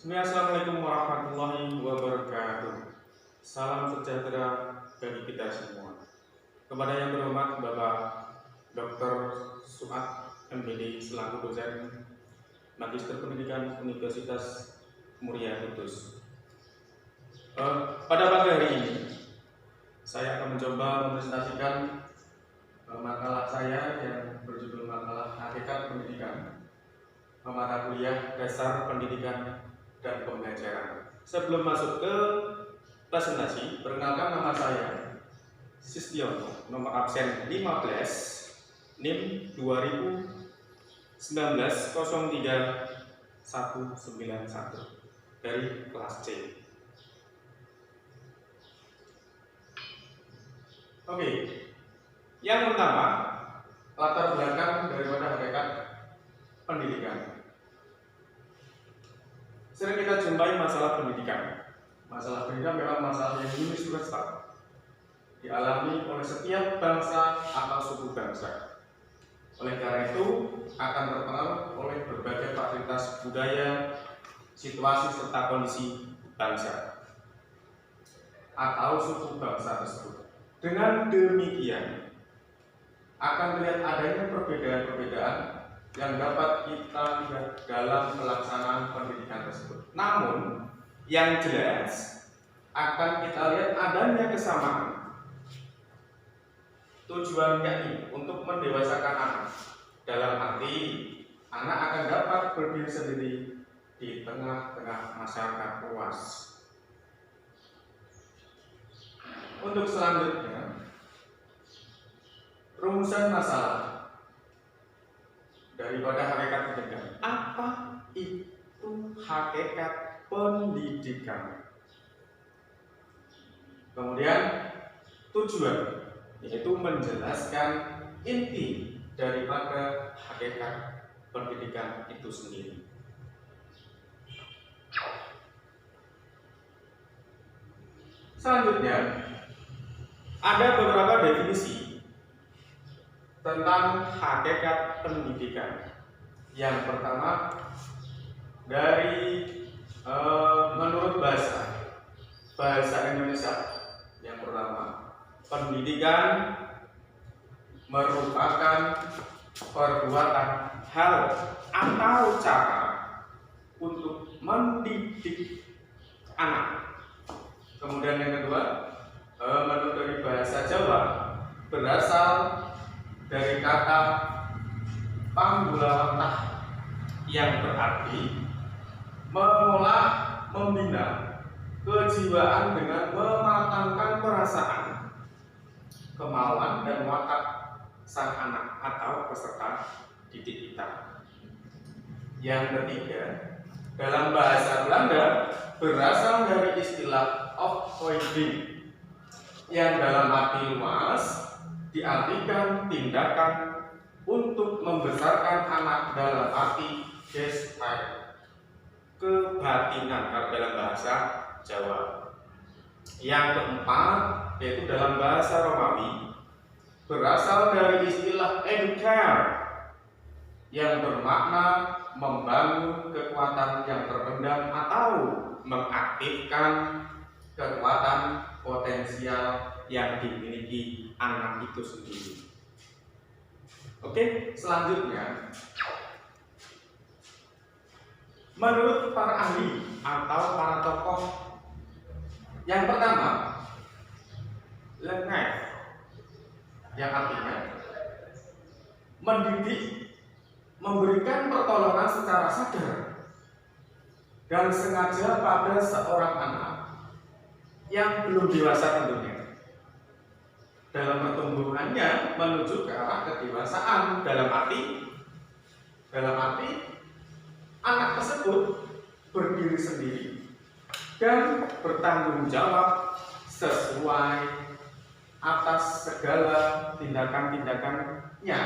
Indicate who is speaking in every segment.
Speaker 1: Assalamualaikum warahmatullahi wabarakatuh. Salam sejahtera bagi kita semua. Kepada yang terhormat Bapak Dr. Suat MBD selaku dosen Magister Pendidikan Universitas Muria Kudus. Pada pagi hari ini saya akan mencoba mempresentasikan makalah saya yang berjudul makalah Hakikat Pendidikan, mata kuliah dasar pendidikan dan pembelajaran. Sebelum masuk ke presentasi, perkenalkan nama saya Sistiono, nomor absen 15, NIM 2019-03-191 dari kelas C. Oke, yang pertama, latar belakang daripada hakikat pendidikan. Sering kita jumpai masalah pendidikan. Masalah pendidikan memang masalah yang universal, dialami oleh setiap bangsa atau suku bangsa. Oleh karena itu, akan terpengaruh oleh berbagai fasilitas budaya, situasi serta kondisi bangsa atau suku bangsa tersebut. Dengan demikian, akan terlihat adanya perbedaan-perbedaan yang dapat kita lihat dalam pelaksanaan pendidikan tersebut. Namun, yang jelas akan kita lihat adanya kesamaan. Tujuannya ini untuk mendewasakan anak. Dalam arti, anak akan dapat berdiri sendiri di tengah-tengah masyarakat luas. Untuk selanjutnya, rumusan masalah daripada hakikat pendidikan. Apa itu hakikat pendidikan? Kemudian tujuan, yaitu menjelaskan inti daripada hakikat pendidikan itu sendiri. Selanjutnya, ada beberapa definisi tentang hakikat pendidikan. Yang pertama, dari menurut bahasa Indonesia, yang pertama, pendidikan merupakan perbuatan hal atau cara untuk mendidik anak. Kemudian yang kedua, menurut dari bahasa Jawa, berasal dari kata panggulawatah yang berarti mengolah, membina kejiwaan dengan mematangkan perasaan, kemauan dan watak sang anak atau peserta didik kita. Yang ketiga, dalam bahasa Belanda berasal dari istilah opvoeding yang dalam arti luas diartikan tindakan untuk membesarkan anak dalam arti gestalt, kebatinan kalau dalam bahasa Jawa. Yang keempat, yaitu dalam bahasa Romawi berasal dari istilah educare yang bermakna membangun kekuatan yang terpendam atau mengaktifkan kekuatan potensial yang dimiliki anak itu sendiri. Oke, selanjutnya, menurut para ahli atau para tokoh, yang pertama, lengkap, yang artinya mendidik, memberikan pertolongan secara sadar dan sengaja pada seorang anak yang belum dewasa tentunya, dalam pertumbuhannya menuju ke arah kedewasaan. Dalam arti anak tersebut berdiri sendiri dan bertanggung jawab sesuai atas segala tindakan-tindakannya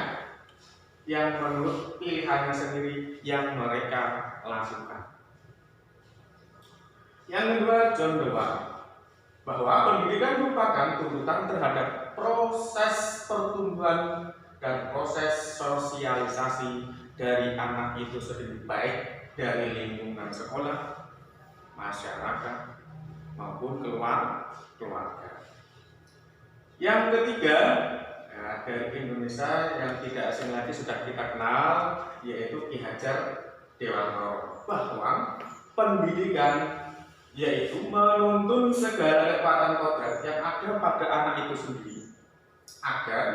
Speaker 1: yang menurut pilihannya sendiri yang mereka lakukan. Yang kedua, John Dewey, bahwa pendidikan merupakan tuntutan terhadap proses pertumbuhan dan proses sosialisasi dari anak itu sendiri, baik dari lingkungan sekolah, masyarakat, maupun keluarga. Yang ketiga, ya, dari Indonesia yang tidak asing lagi sudah kita kenal, yaitu Ki Hajar Dewantara, bahwa pendidikan yaitu menuntun segala kekuatan kodrat yang ada pada anak itu sendiri, agar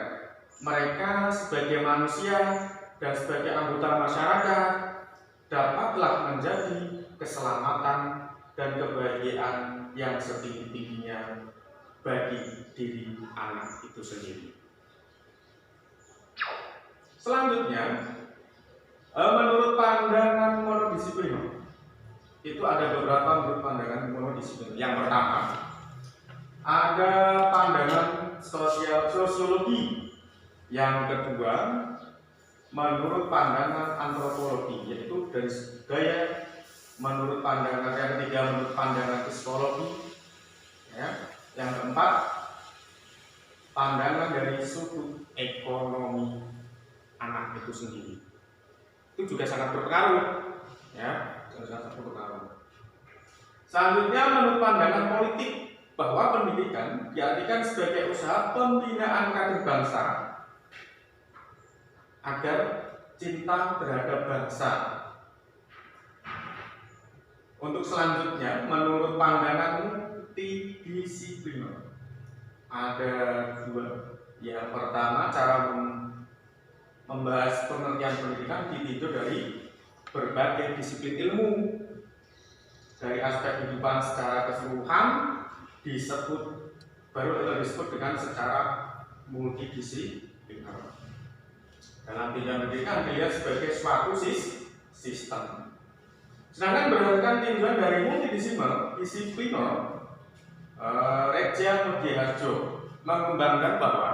Speaker 1: mereka sebagai manusia dan sebagai anggota masyarakat dapatlah menjadi keselamatan dan kebahagiaan yang setinggi-tingginya bagi diri anak itu sendiri. Selanjutnya, menurut pandangan monodisipliner, itu ada beberapa menurut pandangan monodisipliner. Yang pertama, ada pandangan sosiologi. Yang kedua, menurut pandangan antropologi, yaitu dari budaya. Menurut pandangan yang ketiga, menurut pandangan psikologi. Ya. Yang keempat, pandangan dari sudut ekonomi anak itu sendiri. Itu juga sangat berpengaruh, ya, sangat berpengaruh. Selanjutnya, menurut pandangan politik, bahwa pendidikan diartikan sebagai usaha pembinaan kader bangsa agar cinta terhadap bangsa. Untuk selanjutnya, menurut pandangan multidisipliner, ada dua. Yang pertama, cara membahas pengertian pendidikan ditinjau dari berbagai disiplin ilmu. Dari aspek kehidupan secara keseluruhan baru disebut dengan secara multidisipliner. Dalam bidang pendidikan dilihat sebagai suatu sistem. Sedangkan berdasarkan tinjauan dari multidisipliner, Reja Mudiharjo mengembangkan bahwa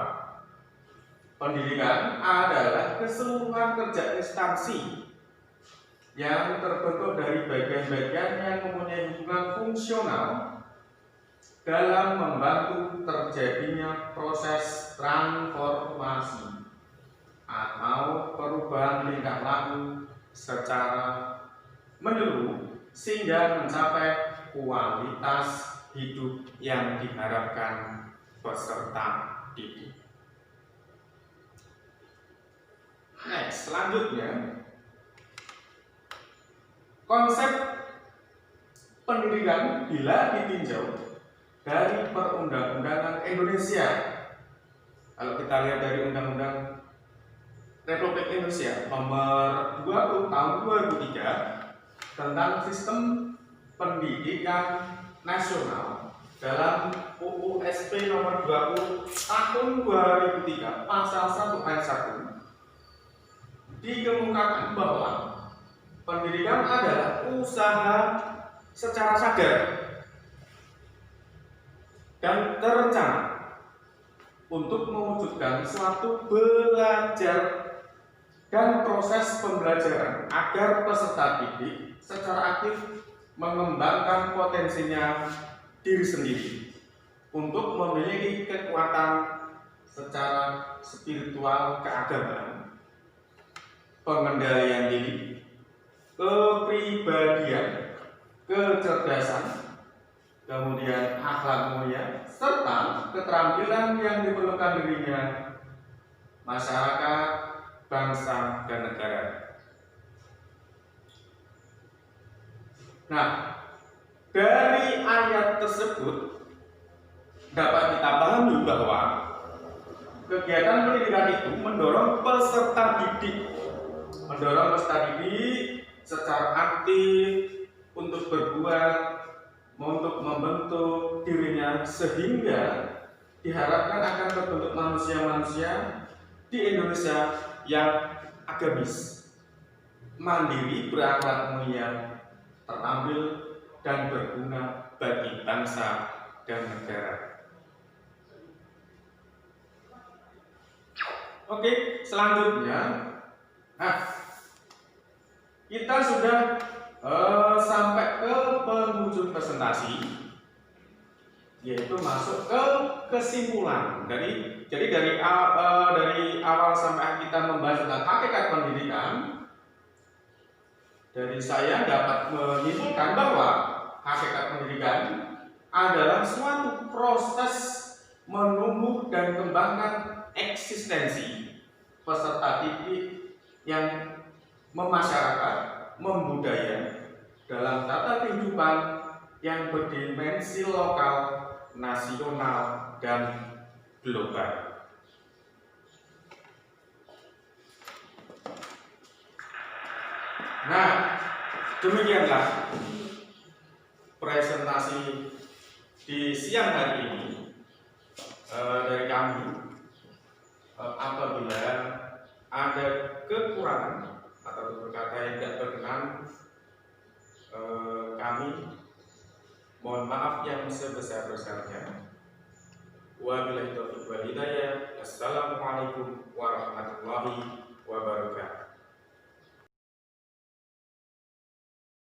Speaker 1: pendidikan adalah keseluruhan kerja instansi yang terbentuk dari bagian-bagian yang mempunyai hubungan fungsional dalam membantu terjadinya proses transformasi atau perubahan tingkah laku secara menyeluruh sehingga mencapai kualitas hidup yang diharapkan peserta didik. Next, selanjutnya, konsep pendidikan bila ditinjau dari perundang-undangan Indonesia. Kalau kita lihat dari Undang-Undang Republik Indonesia nomor 20 tahun 2003 tentang sistem pendidikan nasional, dalam UU SP nomor 20 tahun 2003 pasal 1 ayat 1 dikemukakan bahwa pendidikan adalah usaha secara sadar dan terencana untuk mewujudkan suatu belajar dan proses pembelajaran agar peserta didik secara aktif mengembangkan potensinya diri sendiri untuk memiliki kekuatan secara spiritual keagamaan, pengendalian diri, kepribadian, kecerdasan, kemudian akhlak mulia, serta keterampilan yang diperlukan dirinya, masyarakat, bangsa, dan negara. Nah, dari ayat tersebut dapat kita pahami bahwa kegiatan pendidikan itu mendorong peserta didik secara aktif untuk berbuat, untuk membentuk dirinya sehingga diharapkan akan terbentuk manusia-manusia di Indonesia yang agamis, mandiri, berakhlak mulia, terampil, dan berguna bagi bangsa dan negara. Oke, selanjutnya, kita sudah sampai ke penghujung presentasi, yaitu masuk ke kesimpulan. Jadi dari awal sampai kita membahas tentang hakikat pendidikan, dari saya dapat menyimpulkan bahwa hakikat pendidikan adalah suatu proses menumbuh dan kembangkan eksistensi peserta didik yang memasyarakat, membudaya dalam tata kehidupan yang berdimensi lokal, nasional, dan global. Nah, demikianlah presentasi di siang hari ini dari kami. Apabila ada kekurangan atau kata yang tidak berkenan, kami mohon maaf yang sebesar-besarnya. Wabillahi taufiq wal hidayah. Assalamualaikum warahmatullahi wabarakatuh.